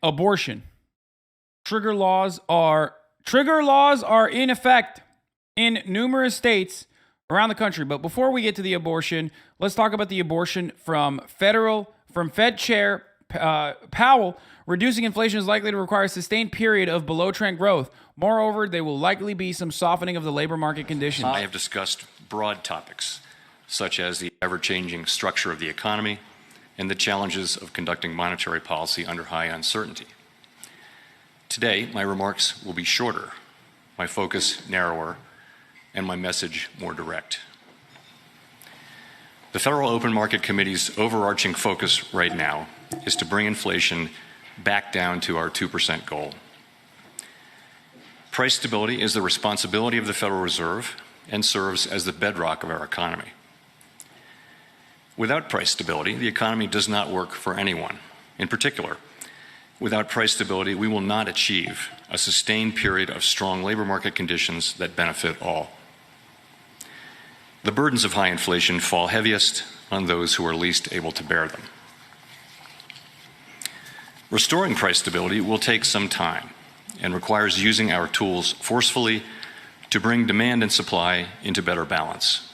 abortion. Trigger laws are in effect in numerous states around the country. But before we get to the abortion, let's talk about the abortion from Fed Chair Powell. Reducing inflation is likely to require a sustained period of below-trend growth. Moreover, there will likely be some softening of the labor market conditions. I have discussed broad topics, such as the ever-changing structure of the economy and the challenges of conducting monetary policy under high uncertainty. Today, my remarks will be shorter, my focus narrower, and my message more direct. The Federal Open Market Committee's overarching focus right now is to bring inflation back down to our 2% goal. Price stability is the responsibility of the Federal Reserve and serves as the bedrock of our economy. Without price stability, the economy does not work for anyone. In particular, without price stability, we will not achieve a sustained period of strong labor market conditions that benefit all. The burdens of high inflation fall heaviest on those who are least able to bear them. Restoring price stability will take some time and requires using our tools forcefully to bring demand and supply into better balance.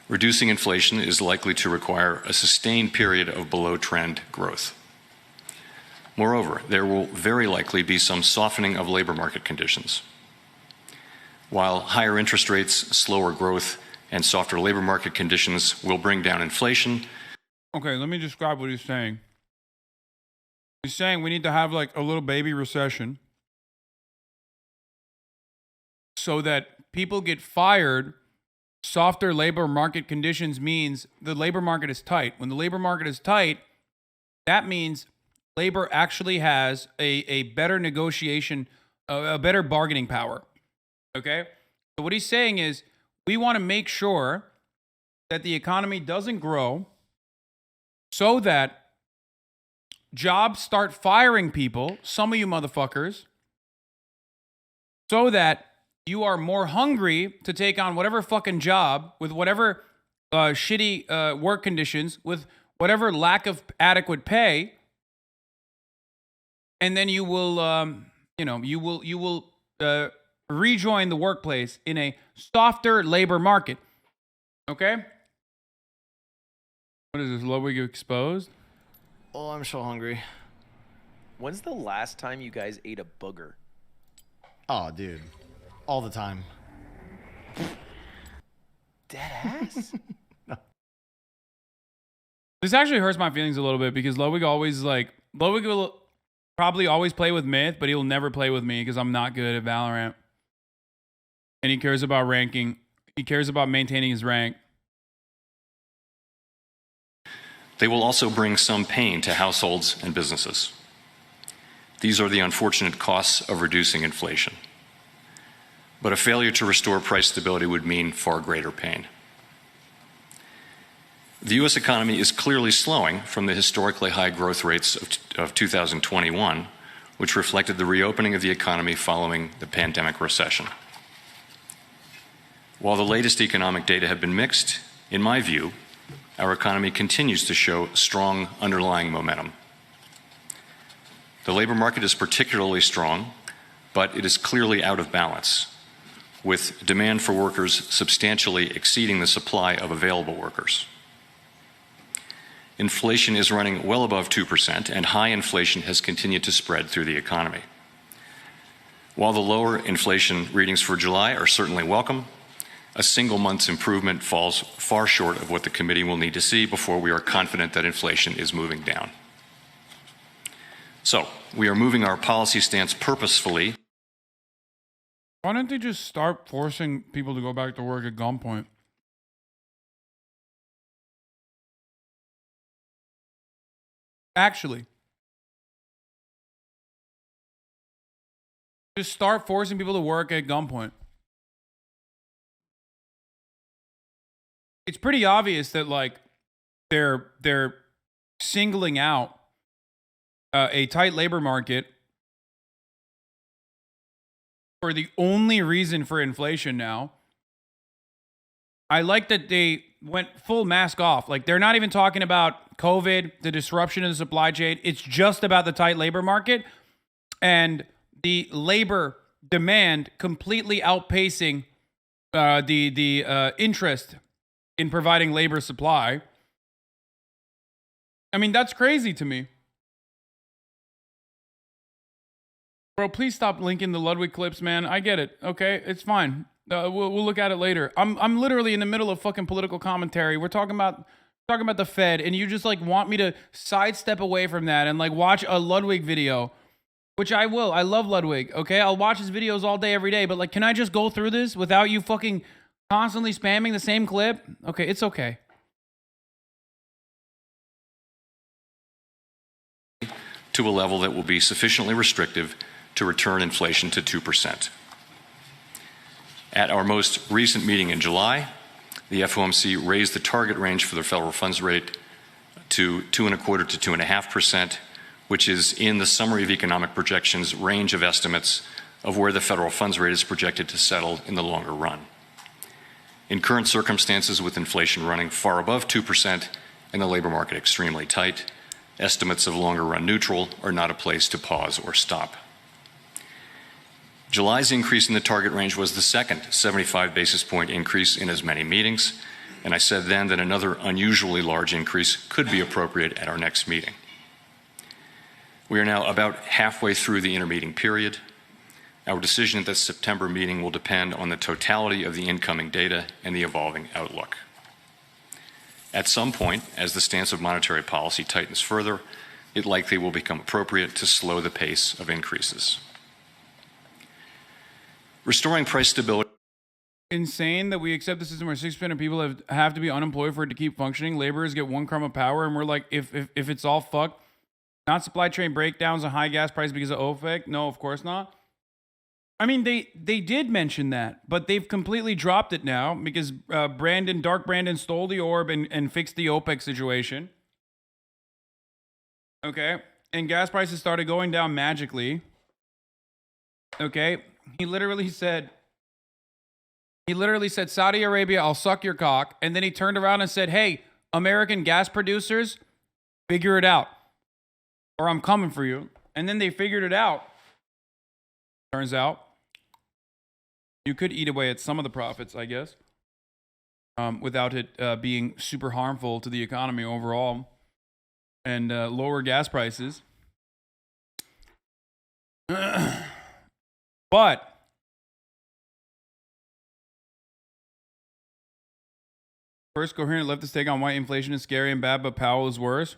Reducing inflation is likely to require a sustained period of below-trend growth. Moreover, there will very likely be some softening of labor market conditions. While higher interest rates, slower growth, and softer labor market conditions will bring down inflation. Okay, let me describe what he's saying. He's saying we need to have like a little baby recession so that people get fired. Softer labor market conditions means the labor market is tight. When the labor market is tight, that means labor actually has a better negotiation, a better bargaining power. Okay? So what he's saying is we want to make sure that the economy doesn't grow so that jobs start firing people, some of you motherfuckers, so that you are more hungry to take on whatever fucking job with whatever shitty work conditions, with whatever lack of adequate pay, and then you will, you will rejoin the workplace in a softer labor market. Okay? What is this, Ludwig exposed? Oh, I'm so hungry. When's the last time you guys ate a booger? Oh, dude. All the time. Dead ass? No. This actually hurts my feelings a little bit because Ludwig will probably always play with Myth, but he'll never play with me because I'm not good at Valorant. And he cares about ranking. He cares about maintaining his rank. They will also bring some pain to households and businesses. These are the unfortunate costs of reducing inflation. But a failure to restore price stability would mean far greater pain. The U.S. economy is clearly slowing from the historically high growth rates of 2021, which reflected the reopening of the economy following the pandemic recession. While the latest economic data have been mixed, in my view, our economy continues to show strong underlying momentum. The labor market is particularly strong, but it is clearly out of balance, with demand for workers substantially exceeding the supply of available workers. Inflation is running well above 2%, and high inflation has continued to spread through the economy. While the lower inflation readings for July are certainly welcome, a single month's improvement falls far short of what the committee will need to see before we are confident that inflation is moving down. So, we are moving our policy stance purposefully. Why don't they just start forcing people to go back to work at gunpoint? Actually. Just start forcing people to work at gunpoint. It's pretty obvious that like they're singling out a tight labor market for the only reason for inflation now. I like that they went full mask off. Like they're not even talking about COVID, the disruption in the supply chain. It's just about the tight labor market and the labor demand completely outpacing the interest in providing labor supply. I mean, that's crazy to me. Bro, please stop linking the Ludwig clips, man. I get it. Okay, it's fine. We'll look at it later. I'm literally in the middle of fucking political commentary. We're talking about the Fed, and you just like want me to sidestep away from that and like watch a Ludwig video, which I will. I love Ludwig. Okay, I'll watch his videos all day, every day. But like, can I just go through this without you fucking constantly spamming the same clip? Okay, it's okay. To a level that will be sufficiently restrictive to return inflation to 2%. At our most recent meeting in July, the FOMC raised the target range for the federal funds rate to 2.25% to 2.5%, which is in the Summary of Economic Projections range of estimates of where the federal funds rate is projected to settle in the longer run. In current circumstances, with inflation running far above 2% and the labor market extremely tight, estimates of longer run neutral are not a place to pause or stop. July's increase in the target range was the second 75 basis point increase in as many meetings, and I said then that another unusually large increase could be appropriate at our next meeting. We are now about halfway through the intermeeting period. Our decision at the September meeting will depend on the totality of the incoming data and the evolving outlook. At some point, as the stance of monetary policy tightens further, it likely will become appropriate to slow the pace of increases. Restoring price stability. Insane that we accept the system where 6% of people have to be unemployed for it to keep functioning. Laborers get one crumb of power, and we're like, if it's all fucked, not supply chain breakdowns and high gas price because of OPEC. No, of course not. I mean, they did mention that, but they've completely dropped it now because Dark Brandon stole the orb and fixed the OPEC situation. Okay, and gas prices started going down magically. Okay, he literally said, Saudi Arabia, I'll suck your cock. And then he turned around and said, hey, American gas producers, figure it out, or I'm coming for you. And then they figured it out. Turns out, you could eat away at some of the profits, I guess, without it being super harmful to the economy overall and lower gas prices. But first coherent leftist take on why inflation is scary and bad, but Powell is worse.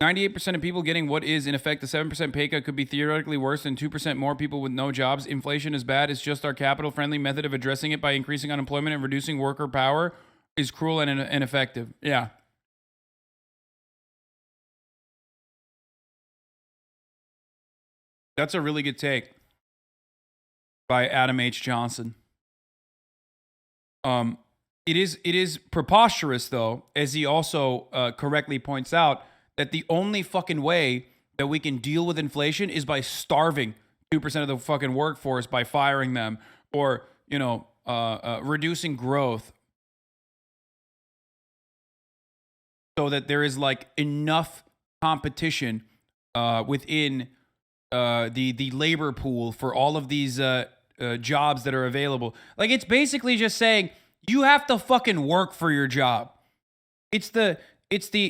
98% of people getting what is, in effect, the 7% pay cut could be theoretically worse than 2% more people with no jobs. Inflation is bad. It's just our capital-friendly method of addressing it by increasing unemployment and reducing worker power is cruel and ineffective. Yeah. That's a really good take by Adam H. Johnson. It is preposterous, though, as he also correctly points out, that the only fucking way that we can deal with inflation is by starving 2% of the fucking workforce by firing them or, reducing growth so that there is like enough competition within the labor pool for all of these jobs that are available. Like, it's basically just saying you have to fucking work for your job. It's the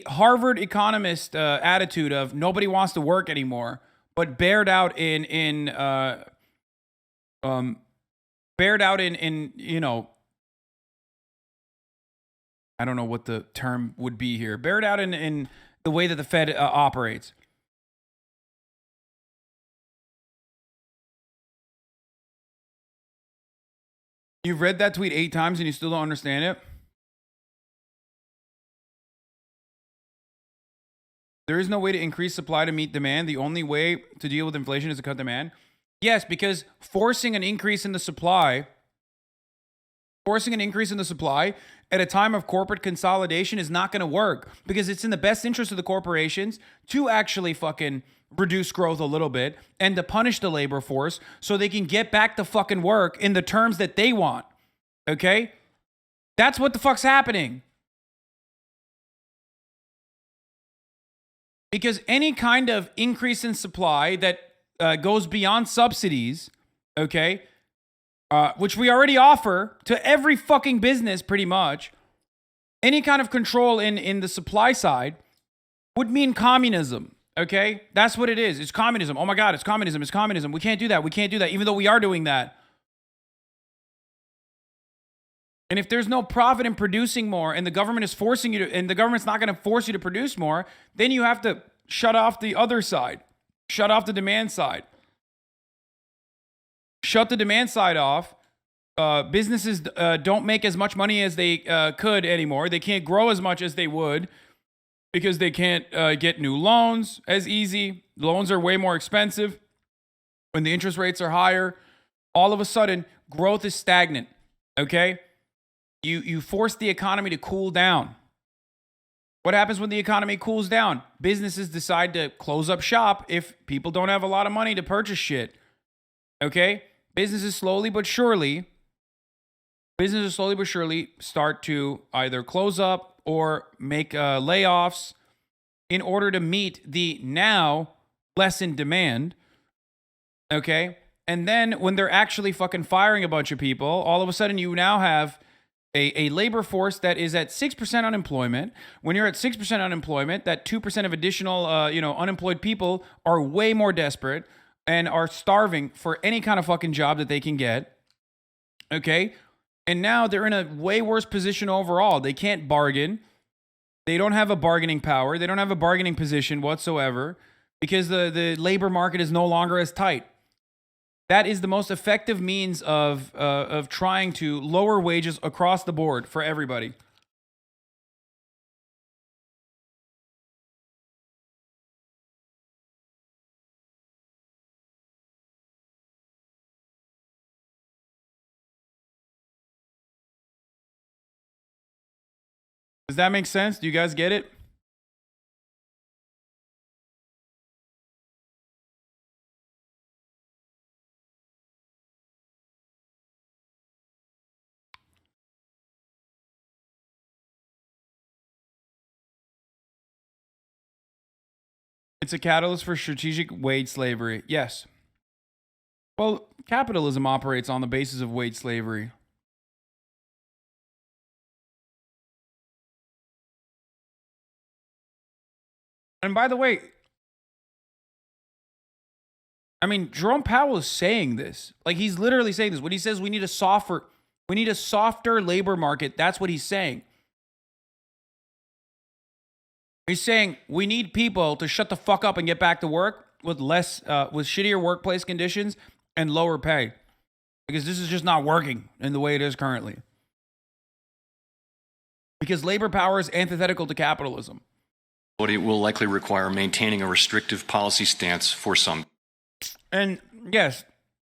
Harvard economist attitude of nobody wants to work anymore, but bared out in I don't know what the term would be here. Bared out in the way that the Fed operates. You've read that tweet 8 times and you still don't understand it? There is no way to increase supply to meet demand. The only way to deal with inflation is to cut demand. Yes, because forcing an increase in the supply at a time of corporate consolidation is not going to work, because it's in the best interest of the corporations to actually fucking reduce growth a little bit and to punish the labor force so they can get back to fucking work in the terms that they want. Okay? That's what the fuck's happening. Because any kind of increase in supply that goes beyond subsidies, okay, which we already offer to every fucking business pretty much, any kind of control in the supply side would mean communism, okay? That's what it is. It's communism. Oh my God, it's communism. It's communism. We can't do that. We can't do that, even though we are doing that. And if there's no profit in producing more and the government is forcing you to, and the government's not going to force you to produce more, then you have to shut off the other side. Shut off the demand side. Shut the demand side off. Businesses don't make as much money as they could anymore. They can't grow as much as they would because they can't get new loans as easy. Loans are way more expensive. When the interest rates are higher, all of a sudden, growth is stagnant, okay? You force the economy to cool down. What happens when the economy cools down? Businesses decide to close up shop if people don't have a lot of money to purchase shit. Okay? Businesses slowly but surely start to either close up or make layoffs in order to meet the now lessened demand. Okay? And then when they're actually fucking firing a bunch of people, all of a sudden you now have a labor force that is at 6% unemployment. When you're at 6% unemployment, that 2% of additional, unemployed people are way more desperate and are starving for any kind of fucking job that they can get. Okay? And now they're in a way worse position overall. They can't bargain. They don't have a bargaining power. They don't have a bargaining position whatsoever because the labor market is no longer as tight. That is the most effective means of trying to lower wages across the board for everybody. Does that make sense? Do you guys get it? It's a catalyst for strategic wage slavery. Yes. Well, capitalism operates on the basis of wage slavery. And by the way, I mean, Jerome Powell is saying this. Like, he's literally saying this. When he says we need a softer labor market, that's what he's saying. He's saying we need people to shut the fuck up and get back to work with with shittier workplace conditions and lower pay. Because this is just not working in the way it is currently. Because labor power is antithetical to capitalism. It will likely require maintaining a restrictive policy stance for some. And yes,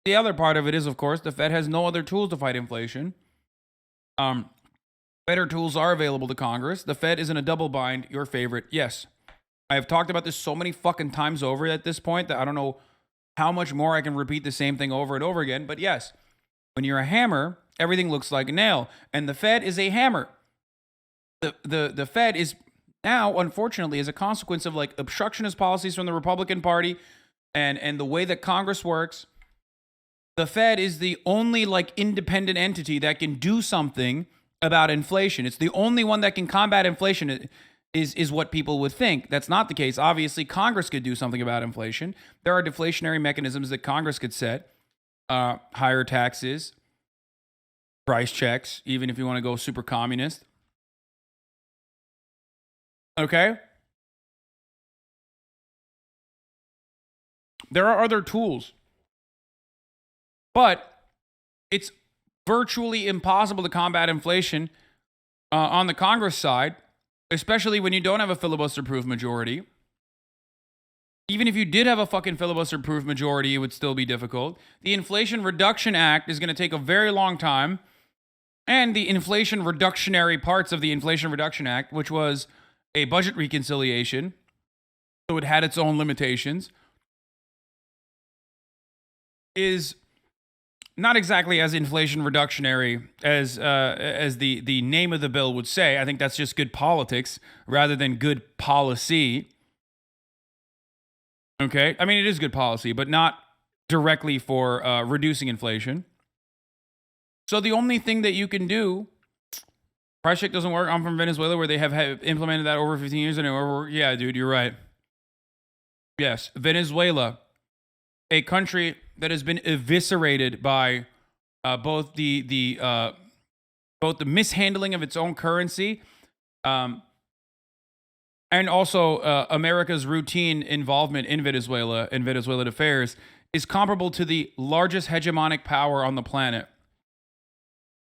the other part of it is, of course, the Fed has no other tools to fight inflation. Better tools are available to Congress. The Fed is in a double bind. Your favorite. Yes. I have talked about this so many fucking times over at this point that I don't know how much more I can repeat the same thing over and over again. But yes, when you're a hammer, everything looks like a nail. And the Fed is a hammer. The Fed is now, unfortunately, as a consequence of like obstructionist policies from the Republican Party and the way that Congress works, the Fed is the only like independent entity that can do something about inflation. It's the only one that can combat inflation, is what people would think. That's not the case. Obviously, Congress could do something about inflation. There are deflationary mechanisms that Congress could set. Higher taxes, price checks, even if you want to go super communist. Okay? There are other tools. But it's virtually impossible to combat inflation on the Congress side, especially when you don't have a filibuster-proof majority. Even if you did have a fucking filibuster-proof majority, it would still be difficult. The Inflation Reduction Act is going to take a very long time. And the inflation reductionary parts of the Inflation Reduction Act, which was a budget reconciliation, so it had its own limitations, is not exactly as inflation reductionary as the name of the bill would say. I think that's just good politics rather than good policy. Okay? I mean, it is good policy, but not directly for reducing inflation. So the only thing that you can do, price check doesn't work. I'm from Venezuela where they have implemented that over 15 years. And yeah, dude, you're right. Yes, Venezuela, a country that has been eviscerated by both the mishandling of its own currency, and also America's routine involvement in Venezuela and Venezuelan affairs, is comparable to the largest hegemonic power on the planet.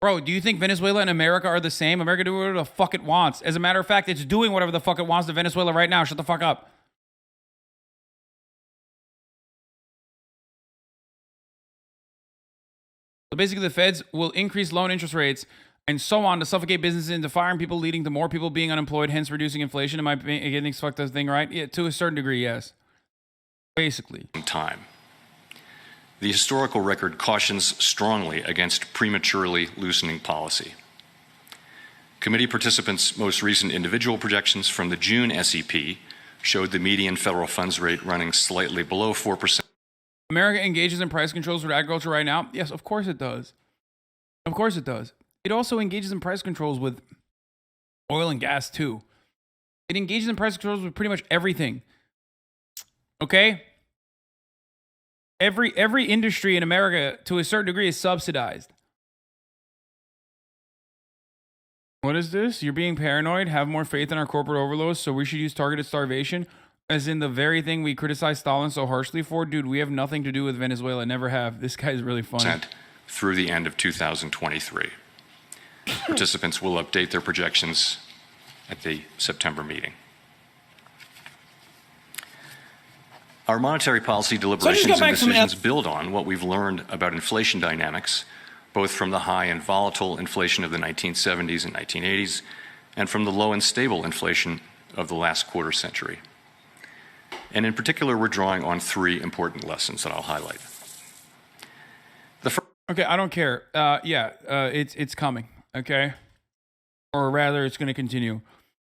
Bro, do you think Venezuela and America are the same? America doing whatever the fuck it wants. As a matter of fact, it's doing whatever the fuck it wants to Venezuela right now. Shut the fuck up. So basically, the feds will increase loan interest rates and so on to suffocate businesses into firing people, leading to more people being unemployed, hence reducing inflation. Am I getting this fucked up thing right? Yeah, to a certain degree, yes. Basically. Time. The historical record cautions strongly against prematurely loosening policy. Committee participants' most recent individual projections from the June SEP showed the median federal funds rate running slightly below 4%. America engages in price controls for agriculture right now? Yes, of course it does. Of course it does. It also engages in price controls with oil and gas too. It engages in price controls with pretty much everything. Okay? Every industry in America, to a certain degree, is subsidized. What is this? You're being paranoid? Have more faith in our corporate overlords, so we should use targeted starvation? As in the very thing we criticize Stalin so harshly for? Dude, we have nothing to do with Venezuela. Never have. This guy's really funny. Through the end of 2023. Participants will update their projections at the September meeting. Our monetary policy deliberations and decisions build on what we've learned about inflation dynamics, both from the high and volatile inflation of the 1970s and 1980s, and from the low and stable inflation of the last quarter century. And in particular, we're drawing on three important lessons that I'll highlight. Okay, I don't care. It's coming, okay? Or rather, it's going to continue.